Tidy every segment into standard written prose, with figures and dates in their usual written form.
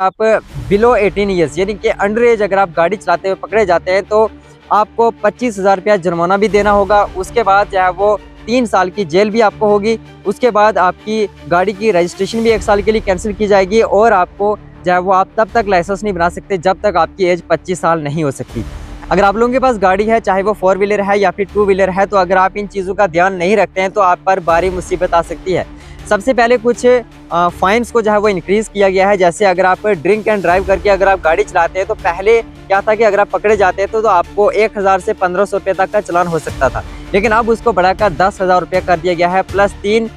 आप below 18 years यानी कि अंडर एज अगर आप गाड़ी चलाते हुए पकड़े जाते हैं तो आपको 25,000 रुपया जुर्माना भी देना होगा। उसके बाद जो है वो 3 साल की जेल भी आपको होगी। उसके बाद आपकी गाड़ी की रजिस्ट्रेशन भी 1 साल के लिए कैंसिल की जाएगी और आपको जो है वो आप तब तक लाइसेंस नहीं बना सकते जब तक आपकी एज 25 साल नहीं हो सकती। अगर आप लोगों के पास गाड़ी है, चाहे वो 4 व्हीलर है या फिर 2 व्हीलर है, तो अगर आप इन चीज़ों का ध्यान नहीं रखते हैं तो आप पर भारी मुसीबत आ सकती है। सबसे पहले कुछ फाइन्स को जो है वो इंक्रीज़ किया गया है। जैसे अगर आप ड्रिंक एंड ड्राइव करके अगर आप गाड़ी चलाते हैं तो पहले क्या था कि अगर आप पकड़े जाते हैं तो आपको 1000 से 1500 रुपये तक का चालान हो सकता था, लेकिन अब उसको बढ़ाकर 10,000 रुपये कर दिया गया है, प्लस 3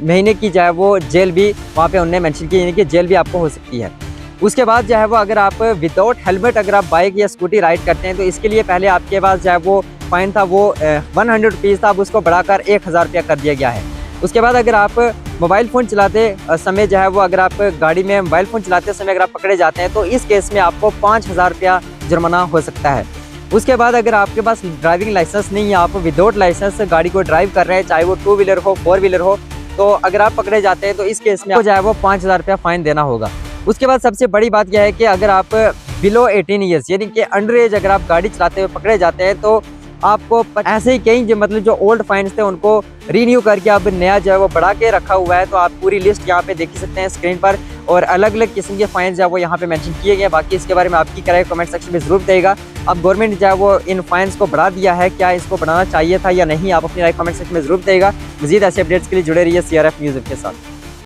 महीने की जो है वो जेल भी वहाँ पे उन्होंने मेंशन की, यानी कि जेल भी आपको हो सकती है। उसके बाद जो है वो अगर आप विदाउट हेलमेट अगर आप बाइक या स्कूटी राइड करते हैं तो इसके लिए पहले आपके पास जो है वो फाइन था वो 100 रुपीज़ था, अब उसको बढ़ाकर 1000 रुपया कर दिया गया है। उसके बाद अगर आप मोबाइल फ़ोन चलाते समय जो है वो अगर आप गाड़ी में मोबाइल फ़ोन चलाते समय अगर आप पकड़े जाते हैं तो इस केस में आपको 5000 रुपया जुर्माना हो सकता है। उसके बाद अगर आपके पास ड्राइविंग लाइसेंस नहीं है, आप विदाउट लाइसेंस गाड़ी को ड्राइव कर रहे हैं, चाहे वो 2 व्हीलर हो 4 व्हीलर हो, तो अगर आप पकड़े जाते हैं तो इस केस में आपको जो है वो 5000 रुपया फ़ाइन देना होगा। उसके बाद सबसे बड़ी बात यह है कि अगर आप बिलो 18 ईयर्स यानी कि अंडर एज अगर आप गाड़ी चलाते हुए पकड़े जाते हैं तो आपको ऐसे ही कई मतलब जो ओल्ड फाइन्स थे उनको रीन्यू करके अब नया जो है वो बढ़ा के रखा हुआ है। तो आप पूरी लिस्ट यहाँ पे देख सकते हैं स्क्रीन पर, और अलग अलग किस्म के फाइन्स जो है वो यहाँ पे मेंशन किए गए हैं। बाकी इसके बारे में आपकी क्या राय कमेंट सेक्शन में जरूर बताइएगा। अब गवर्नमेंट जो है वो इन फाइन्स को बढ़ा दिया है, क्या इसको बढ़ाना चाहिए था या नहीं, आप अपनी राय कमेंट सेक्शन में जरूर बताइएगा। मजीद ऐसे अपडेट्स के लिए जुड़े रहिए CRF न्यूज़ के साथ।